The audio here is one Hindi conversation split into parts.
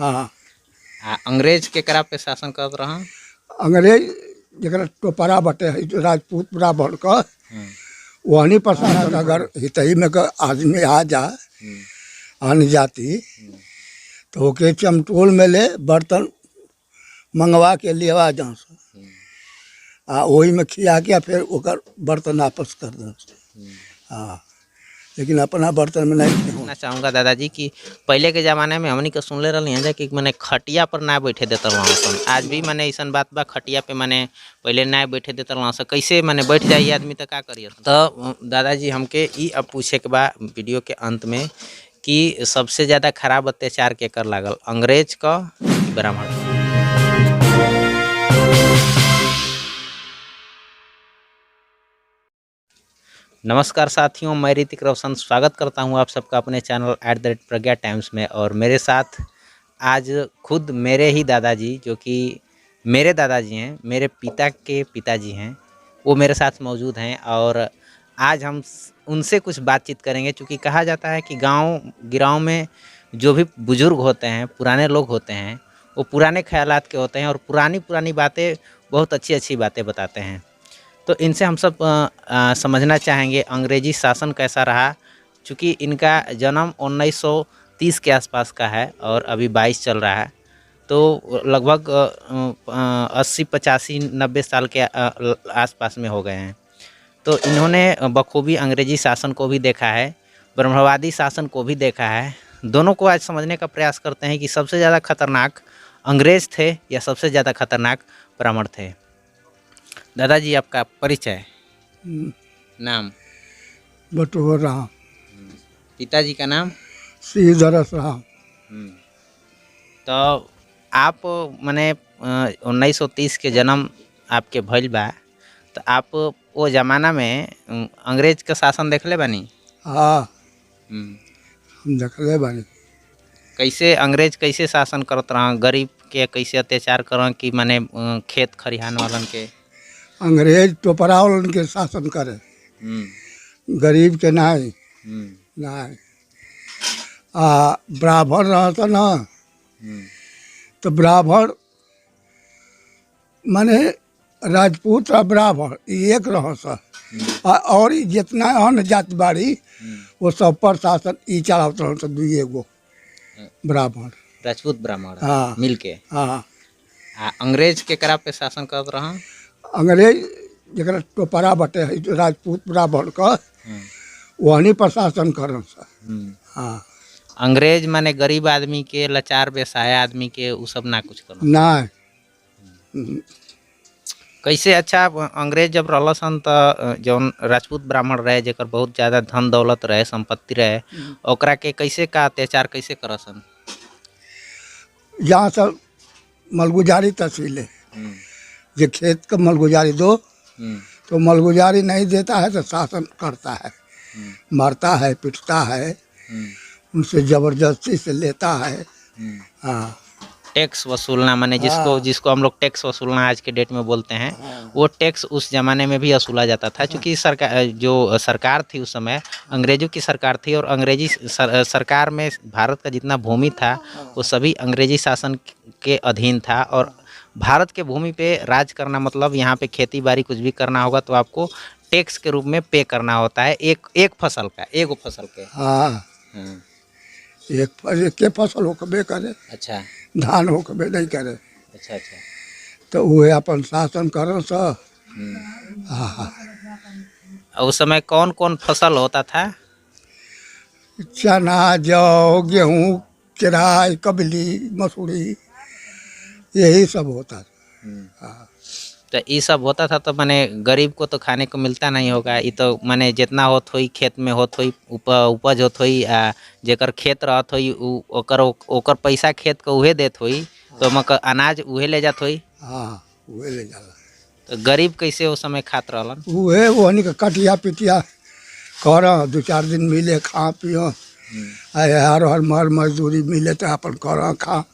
हाँ। अंग्रेज के करा पे शासन करत रहा। अंग्रेज जरा टोपरा बटे राजपूत ब्राह्मण का वहनी पर शासन अगर हितई में का आदमी आ जा आन जाती तो ओके चमटोल में ले बर्तन मंगवा के लिया जा वही में खिया के फिर ओकर बर्तन वापस कर दे। हाँ, लेकिन अपना बर्तन में नहीं कहना चाहूँगा दादाजी कि पहले के ज़माने में हमनी के सुनले रही हैं कि मैंने खटिया पर ना बैठे देते रहा। आज भी मैंने ऐसा बात बा खटिया पे मैंने पहले ना बैठे देते रहा। कैसे मैंने बैठ जाइए आदमी तो क्या करिए। तो दादाजी हमके ई अब पूछे के बा वीडियो के अंत में कि सबसे ज़्यादा खराब अत्याचार के कर लागल, अंग्रेज का ब्राह्मण। नमस्कार साथियों, मैं ऋतिक रोशन स्वागत करता हूं आप सबका अपने चैनल @प्रज्ञा टाइम्स में। और मेरे साथ आज खुद मेरे ही दादाजी, जो कि मेरे दादाजी हैं, मेरे पिता के पिताजी हैं, वो मेरे साथ मौजूद हैं। और आज हम उनसे कुछ बातचीत करेंगे। चूँकि कहा जाता है कि गाँव में जो भी बुज़ुर्ग होते हैं, पुराने लोग होते हैं, वो पुराने ख्यालात के होते हैं और पुरानी बातें, बहुत अच्छी बातें बताते हैं। तो इनसे हम सब समझना चाहेंगे अंग्रेजी शासन कैसा रहा। चूँकि इनका जन्म 1930 के आसपास का है और अभी 22 चल रहा है, तो लगभग 80, 85, 90 साल के आसपास में हो गए हैं। तो इन्होंने बखूबी अंग्रेजी शासन को भी देखा है, ब्रह्मवादी शासन को भी देखा है। दोनों को आज समझने का प्रयास करते हैं कि सबसे ज़्यादा खतरनाक अंग्रेज थे या सबसे ज़्यादा खतरनाक ब्राह्मण थे। दादाजी, आपका परिचय, नाम? बटोर राम। पिताजी का नाम? श्रीधरस राम। तो आप मने 1930 के जन्म आपके भइल बा, तो आप वो ज़माना में अंग्रेज का शासन देखले बानी? हाँ, हम देखले बानी। कैसे अंग्रेज कैसे शासन करत रहा, गरीब के कैसे अत्याचार कर कि माने खेत खरिहान वालन के? अंग्रेज टोपरा वालन के शासन करे, गरीब के नहीं। नहीं, ब्राह्मण रहता ना, तो ब्राह्मण माने राजपूत और ब्राह्मण एक रह और जितना अन्य जाति बाड़ी वो सब पर शासन ई चलावत रह दुए गो ब्राह्मण, राजपूत ब्राह्मण। हाँ, मिल के। हाँ। अंग्रेज के करा पे शासन करत रहा। अंग्रेज जरा टोपरा बटे राजपूत ब्राह्मण का वहनी पर शासन कर। हाँ, अंग्रेज माने गरीब आदमी के, लाचार बेसहाय आदमी के उ सब ना कुछ करना नहीं। कैसे? अच्छा, अंग्रेज जब रहसन तो जौन राजपूत ब्राह्मण रहे जेकर बहुत ज़्यादा धन दौलत रहे, संपत्ति रहे, ओकरा के कैसे का अत्याचार कैसे करसन? जहाँ सब मलगुजारी तहसील जो खेत का मलगुजारी दो, तो मलगुजारी नहीं देता है तो शासन करता है, मारता है, पिटता है, उनसे ज़बरदस्ती से लेता है। हाँ, टैक्स वसूलना, माने जिसको हम लोग टैक्स वसूलना आज के डेट में बोलते हैं, वो टैक्स उस ज़माने में भी वसूला जाता था। क्योंकि सरकार थी उस समय, अंग्रेज़ों की सरकार थी, और अंग्रेजी सरकार में भारत का जितना भूमि था वो सभी अंग्रेजी शासन के अधीन था। और भारत के भूमि पे राज करना मतलब यहाँ पे खेती बाड़ी कुछ भी करना होगा तो आपको टैक्स के रूप में पे करना होता है, एक फसल का, एगो फसल के। हाँ, एक के फसल हो कबे करे। अच्छा, धान हो कबे नहीं करे। अच्छा। तो वह अपन शासन कर सा। हाँ, उस समय कौन कौन फसल होता था? चना, जौ, गेहूँ, केराई, कबली, मसूरी, यही सब होता था। हाँ, तो ये सब होता था तो माने गरीब को तो खाने को मिलता नहीं होगा। ये तो माने जितना होत हुई खेत में होत हुई, उपज होत हुई, जेकर खेत रहत हुई ओकर पैसा खेत को उहे देत हुई, तो मक अनाज उहे ले जात हुई। हाँ, उहे ले जाला। तो गरीब कैसे उस समय खात रहलन? उहे वहनी का कटिया पिटिया कर 2-4 दिन मिले, खा पियो, हर मर मजदूरी मिले तो अपन कर खा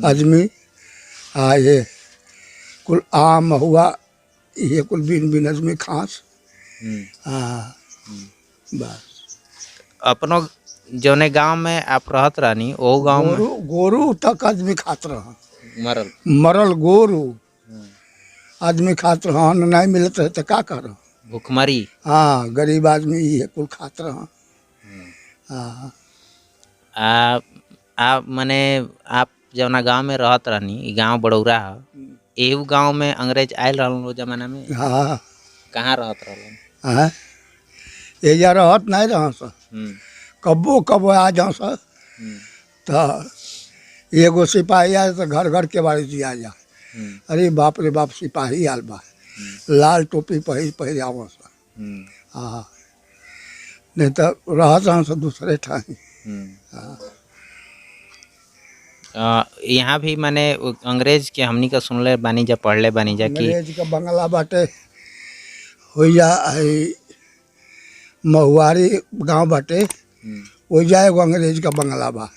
आदमी। ये कुल आम हुआ, ये कुल बिन आदमी खास। हाँ, बस अपनों जौने गांव में आप रहत रहनी वो गांव में गोरू गोरू तक आदमी खात रह, मरल। मरल गोरू आदमी खात रह, नहीं मिलत रहे तो का कर। भुखमरी। हाँ, गरीब आदमी ये कुल खात रह। हाँ, आप मने आप जौना गांव में रहत रहनी, ई गांव बड़ौरा है, एहू गांव में अंग्रेज आयल रहलन वो जमाना में? हाँ, कहाँ रहत रहलन? हाँ, एजा रहत नहीं रह सर, हम्म, कब्बो कब्बो आ जाओ सर, हम्म, तो एगो सिपाही आए तो घर घर के बारे दिया जा। हम्म, अरे बाप रे बाप, सिपाही आल बा, लाल टोपी पहिर पहिर आवो सर। हम्म, हाँ, नहीं तो रहत रह सर दूसरे ठाई। हम्म। यहाँ भी माने वो अंग्रेज के हमनी का सुनले बानी जा, पढ़ले बानी जा कि अंग्रेज का बंगला बाटे होइजा है, महुआरी गांव बाटे, ओइजा एगो अंग्रेज का बंगला बा।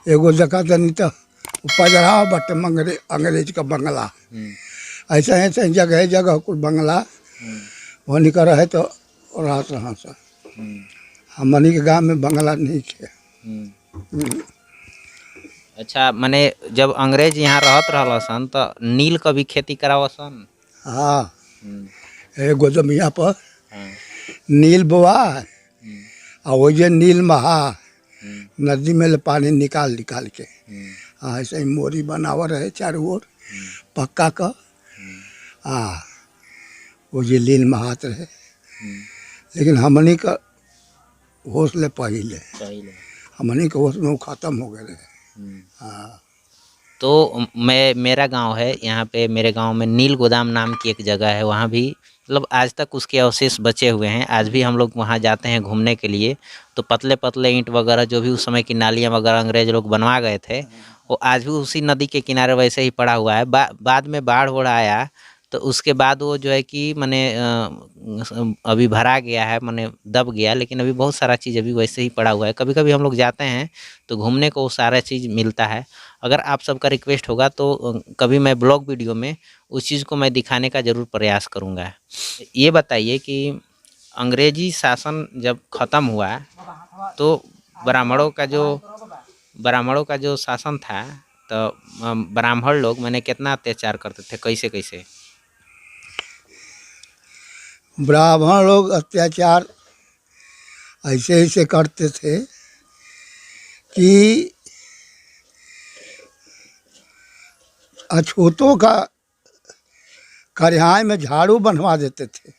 एगो जगह तनी तो पजरा बाटे अंग्रेज का बंगला। ऐसे ऐसे जगह जगह कुल बंगला वही का रहे तो रहत रहा सर। हमनी के गांव में बंगला नहीं थे। अच्छा, माने जब अंग्रेज यहाँ रहत रहल सन तो नील का भी खेती करावसन? हाँ, एगो जमिया पर हाँ, नील बोआ और वही नील महा नदी में ले पानी निकाल निकाल के। हाँ, ऐसे ही मोरी बनावा रहे चारों ओर पक्का का। हाँ, वो जे लील महात रहे, लेकिन हमनी का होश ले पहिले, हमनी के होश में वो खत्म हो गए रहे। हाँ, तो मेरा गांव है, यहाँ पे मेरे गांव में नील गोदाम नाम की एक जगह है, वहाँ भी मतलब आज तक उसके अवशेष बचे हुए हैं। आज भी हम लोग वहाँ जाते हैं घूमने के लिए, तो पतले पतले ईंट वगैरह जो भी उस समय की नालियाँ वगैरह अंग्रेज लोग बनवा गए थे, वो आज भी उसी नदी के किनारे वैसे ही पड़ा हुआ है। बाद में बाढ़ हो रहा आया तो उसके बाद वो जो है कि माने अभी भरा गया है, माने दब गया, लेकिन अभी बहुत सारा चीज़ अभी वैसे ही पड़ा हुआ है। कभी कभी हम लोग जाते हैं तो घूमने को वो सारा चीज़ मिलता है। अगर आप सबका रिक्वेस्ट होगा तो कभी मैं ब्लॉग वीडियो में उस चीज़ को मैं दिखाने का ज़रूर प्रयास करूँगा। ये बताइए कि अंग्रेजी शासन जब ख़त्म हुआ तो ब्राह्मणों का जो शासन था, तो ब्राह्मण लोग मैंने कितना अत्याचार करते थे, कैसे कैसे? ब्राह्मण लोग अत्याचार ऐसे ऐसे करते थे कि अछूतों का करिहाई में झाड़ू बनवा देते थे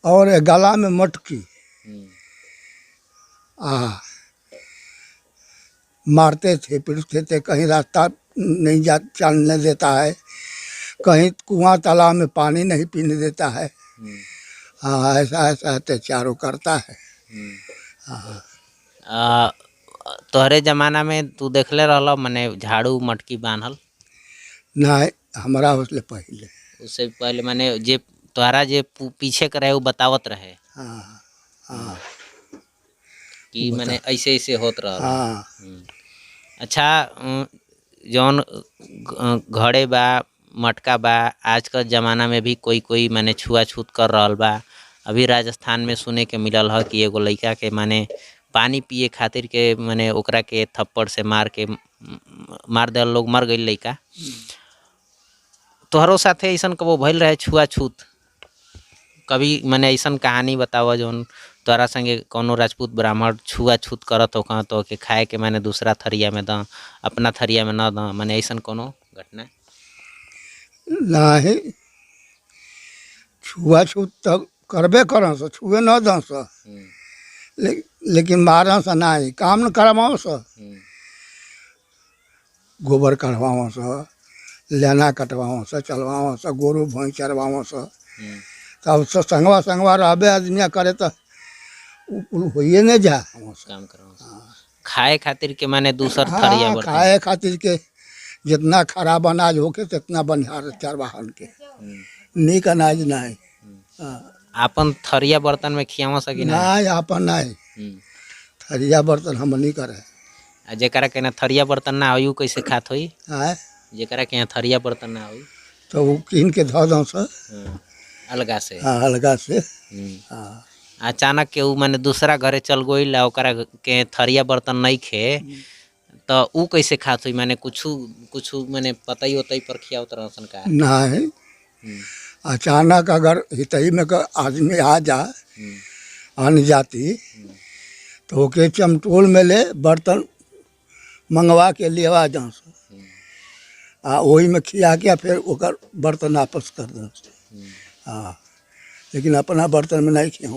और गला में मटकी मारते थे, पीटते थे। कहीं रास्ता नहीं जा चलने देता है, कहीं कुआं तालाब में पानी नहीं पीने देता है। हाँ, ऐसा ऐसा अत्याचार करता है। तोहरे जमाना में तू देखले रहल मने झाड़ू मटकी बांधल? नहीं, हमारा उसले पहले। उससे पहले माने जे तोहरा जे पीछे करे वो बतावत रहे? हाँ, हाँ, कि माने ऐसे ऐसे होत रहल। हाँ, अच्छा, जौन घड़े बा मटका बा, आज का ज़माना में भी कोई कोई माने छुआछूत कर रहल बा। अभी राजस्थान में सुने के मिलल है कि एगो लड़का के माने पानी पिए खातिर के माने ओकरा के थप्पड़ से मार दे लोग, मर गई लड़का। तोहरों साथे ऐसा कबो भइल रहे छुआछूत? कभी माने ऐसा कहानी बतावा जौन तोरा संगे कोनो राजपूत ब्राह्मण छुआछूत करत हो तो के खाए के माने दूसरा थरिया में द, अपना थरिया में न द, माने ऐसा कोनो घटना? नहीं, छुआछूत तो करबे कर छुए न द लेकिन मार से नहीं, काम न करवाओ स, गोबर कढ़वाओ स, लेना कटवाओ स, चलवाओ स, गोरू भैंस चरवाओ स। तब से संगवा संगवा रहबे आदमी करे तो होइए नहीं जा काम करवाओ। खाए खातिर के माने दूसर थरिया बर्तन? खाए खातिर के जितना खराब अनाज होके तितना बनिहार चरवाहन के, नीक अनाज नहीं। आपन थरिया बर्तन में खियावा सकी नहीं, आपन नहीं, थरिया बर्तन हम नहीं करे। जेकरा के ना थरिया बर्तन ना हो कैसे खात होई? जेकरा के यहाँ थरिया बर्तन ना हो तो वो कीन के धो दो सर, अलगा से। हाँ, अलगा से। हाँ, अचानक के ऊ माने दूसरा घरे चल गइल ओकरा के थरिया बर्तन नहीं खे तो ऊ कैसे खात हुई माने कुछू कुछू माने पता ही होता ही पर खियावत रहसन का। नहीं, अचानक अगर हितई में का आदमी आ जा आन जाती तो ओके चमटोल में ले बर्तन मंगवा के लेवा जा आ वही में खिया के फिर ओकर बर्तन वापस कर दे। हाँ, लेकिन अपना बर्तन में नहीं खिया।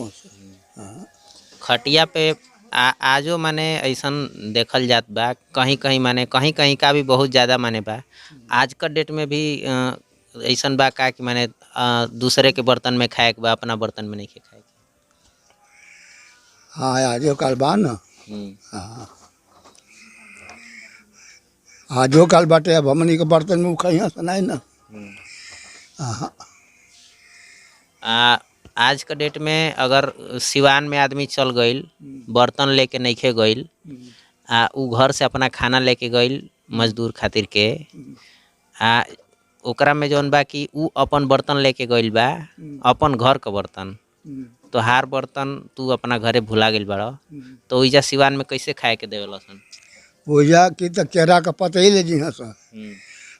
खटिया पे आजो माने ऐसन देखल जात बा कहीं कहीं माने कहीं कहीं का भी बहुत ज़्यादा माने बा। आज का डेट में भी ऐसन बा का कि माने दूसरे के बर्तन में खाए के बा अपना बर्तन में नहीं खाए के। हाँ, आजो कल बा ना। हाँ, आजो कल बाटे, अब हमनी के बर्तन में खइया से नहीं ना। हाँ, आज का डेट में अगर सिवान में आदमी चल गइल बर्तन लेके नइखे गइल ऊ घर से अपना खाना लेके गइल मजदूर खातिर के ओकरा में जौन बा कि ऊ अपन बर्तन लेके गइल बा अपन घर का बर्तन तो हार बर्तन तू अपना घरे भुला गइल बड़ा तो ओइजा सिवान में कैसे खाए के देवेलसन। ओजा की तो केरा का पता ही ले जी हाँ सर,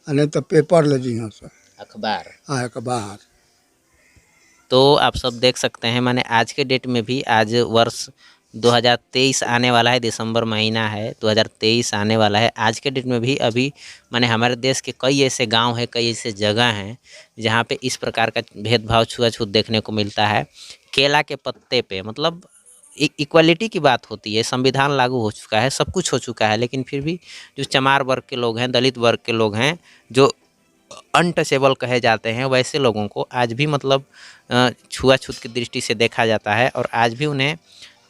नहीं तो पेपर ले जी हाँ सर, अखबार। हाँ, अखबार। तो आप सब देख सकते हैं माने आज के डेट में भी आज वर्ष 2023 आने वाला है, दिसंबर महीना है 2023 आने वाला है। आज के डेट में भी अभी माने हमारे देश के कई ऐसे गांव हैं, कई ऐसे जगह हैं जहां पे इस प्रकार का भेदभाव छुआछूत देखने को मिलता है। केला के पत्ते पे मतलब इक्वालिटी की बात होती है, संविधान लागू हो चुका है, सब कुछ हो चुका है, लेकिन फिर भी जो चमार वर्ग के लोग हैं, दलित वर्ग के लोग हैं, जो अनटचेबल कहे जाते हैं, वैसे लोगों को आज भी मतलब छुआछूत की दृष्टि से देखा जाता है और आज भी उन्हें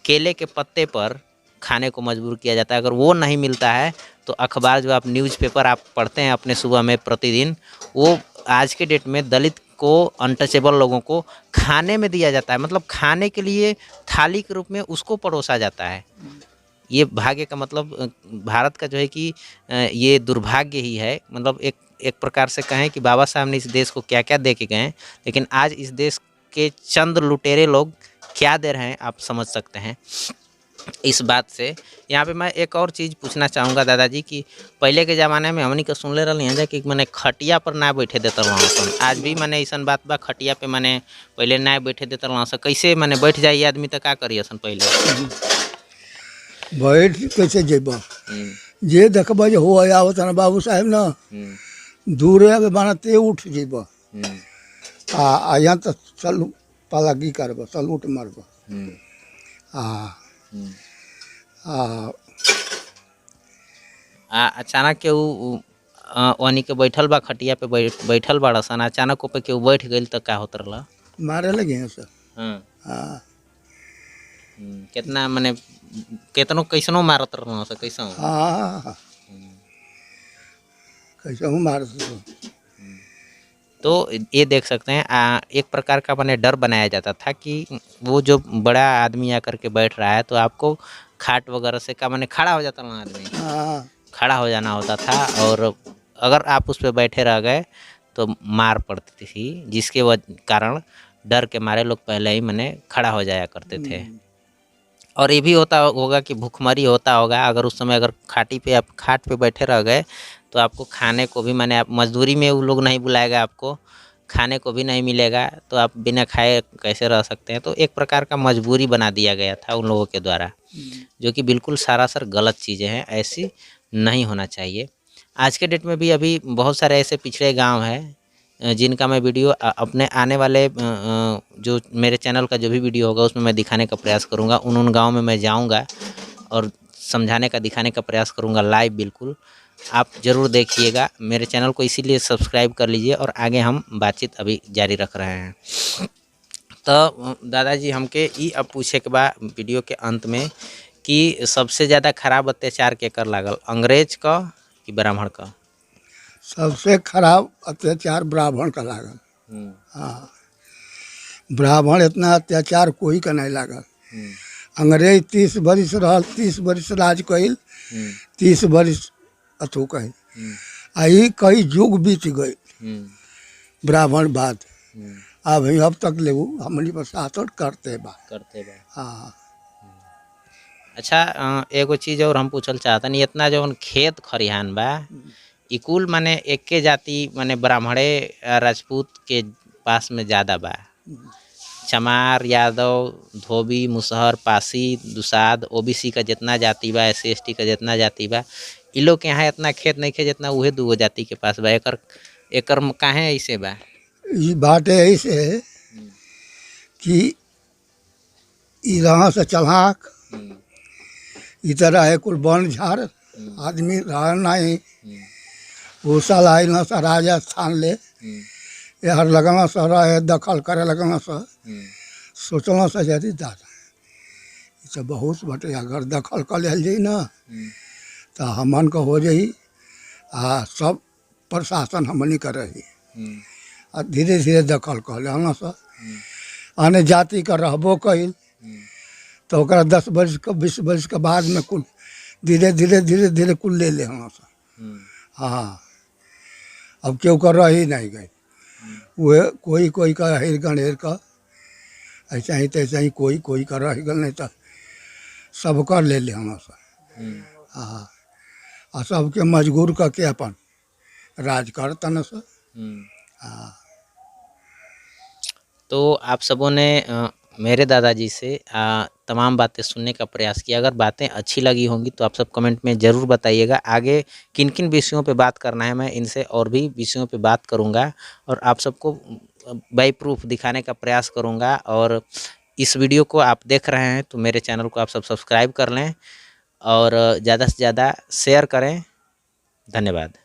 केले के पत्ते पर खाने को मजबूर किया जाता है। अगर वो नहीं मिलता है तो अखबार जो आप न्यूज़पेपर आप पढ़ते हैं अपने सुबह में प्रतिदिन, वो आज के डेट में दलित को अनटचेबल लोगों को खाने में दिया जाता है, मतलब खाने के लिए थाली के रूप में उसको परोसा जाता है। ये भाग्य का मतलब भारत का जो है कि ये दुर्भाग्य ही है। मतलब एक प्रकार से कहें कि बाबा साहब ने इस देश को क्या क्या दे के गए, लेकिन आज इस देश के चंद लुटेरे लोग क्या दे रहे हैं आप समझ सकते हैं इस बात से। यहाँ पे मैं एक और चीज़ पूछना चाहूँगा दादाजी कि पहले के ज़माने में हमनी के सुनले रही हैं कि मैंने खटिया पर ना बैठे देते रहा, आज भी मैंने ऐसा बात बा खटिया पे मैंने पहले ना बैठे देते रहा, कैसे मैंने बैठ जाइए आदमी तो का करिए सन पहले बैठ कैसे जेब जे देखब हो आवत ना बाबू साहेब ना दूर बना ते उठ जेब आ यहाँ तो चल पलगी करब सलूट मारब अचानक के वनी के बैठल बा खटिया पे बैठल बाड़ा सन, अचानक पे केहू बैठ गई तो का होत रहा मारे लगे हैं सर। हाँ, कितना मैंने कितनो कैसनो मारत रहा सर कैसा। हाँ, कैसे हूँ मार। तो ये देख सकते हैं एक प्रकार का मैंने डर बनाया जाता था कि वो जो बड़ा आदमी आकर के बैठ रहा है तो आपको खाट वगैरह से का मैंने खड़ा हो जाता ना आदमी, खड़ा हो जाना होता था और अगर आप उस पर बैठे रह गए तो मार पड़ती थी, जिसके कारण डर के मारे लोग पहले ही मैंने खड़ा हो जाया करते थे। और ये भी होता होगा कि भूखमरी होता होगा, अगर उस समय अगर आप खाट पे बैठे रह गए तो आपको खाने को भी मैंने आप मजदूरी में वो लोग नहीं बुलाएगा, आपको खाने को भी नहीं मिलेगा, तो आप बिना खाए कैसे रह सकते हैं। तो एक प्रकार का मजबूरी बना दिया गया था उन लोगों के द्वारा, जो कि बिल्कुल सरासर गलत चीज़ें हैं, ऐसी नहीं होना चाहिए। आज के डेट में भी अभी बहुत सारे ऐसे पिछड़े गांव हैं जिनका मैं वीडियो अपने आने वाले जो मेरे चैनल का जो भी वीडियो होगा उसमें मैं दिखाने का प्रयास करूंगा। उन गांव में मैं जाऊंगा और समझाने का दिखाने का प्रयास करूंगा लाइव। बिल्कुल आप ज़रूर देखिएगा, मेरे चैनल को इसीलिए सब्सक्राइब कर लीजिए और आगे हम बातचीत अभी जारी रख रहे हैं। तो दादाजी हमके ई अब पूछे के बाद वीडियो के अंत में कि सबसे ज़्यादा खराब अत्याचार केकर लागल, अंग्रेज का कि ब्राह्मण का? सबसे खराब अत्याचार ब्राह्मण का लागल। हाँ, ब्राह्मण इतना अत्याचार कोई का नहीं लागल। अंग्रेज 30 बरिस रहा, 30 बरिस राज कइल, 30 बरिस अथू कही आई कई युग बीत गए ब्राह्मण बाद अभी अब तक ले हमनी प्रशासन करते बा। हाँ। अच्छा एगो चीज़ और हम पूछल चाहतनी, इतना जौन खेत खरिहान बा ई कुल माने एके जाति माने ब्राह्मणे राजपूत के पास में ज़्यादा बा। चमार, यादव, धोबी, मुसहर, पासी, दुसाद, ओबीसी का जितना जाति बा, SC ST का जितना जाति बा, इ लोग के यहाँ इतना खेत नहीं खे जितना उहे दूगो जाति के पास बा। एकर एकर काहे ऐसे बा? ये बात है ऐसे कि यहाँ से चलाक इधर है कुल वन झाड़ आदमी रहा नहीं। वो साल आए न सा राजस्थान ले यार लगना सा रहे दखल करे लगना सा सोचना सा जरी दादा ये तो बहुत बटे अगर दखल कर लेल जाई ना तो हमन को हो जाई आ सब प्रशासन हमनी कर रही आ धीरे धीरे दखल कर लेना सा आने जाति का रहबो कइल तो ओकरा 10 वर्ष का 20 वर्ष के बाद में कुल धीरे धीरे धीरे धीरे कुल ले ले हम सा। हाँ अब क्यों कर रही नहीं गई वह कोई कोई का हेर गणेर का ऐसा ही तैसा ही कोई कोई का रह गल नहीं तो सब कर ले ले हम सा। हाँ और सबके मजबूर करके अपन राज करता न सा। हाँ तो आप सबों ने मेरे दादाजी से तमाम बातें सुनने का प्रयास किया। अगर बातें अच्छी लगी होंगी तो आप सब कमेंट में ज़रूर बताइएगा। आगे किन किन विषयों पे बात करना है मैं इनसे और भी विषयों पे बात करूँगा और आप सबको बाई प्रूफ दिखाने का प्रयास करूँगा। और इस वीडियो को आप देख रहे हैं तो मेरे चैनल को आप सब सब्सक्राइब कर लें और ज़्यादा से ज़्यादा शेयर करें। धन्यवाद।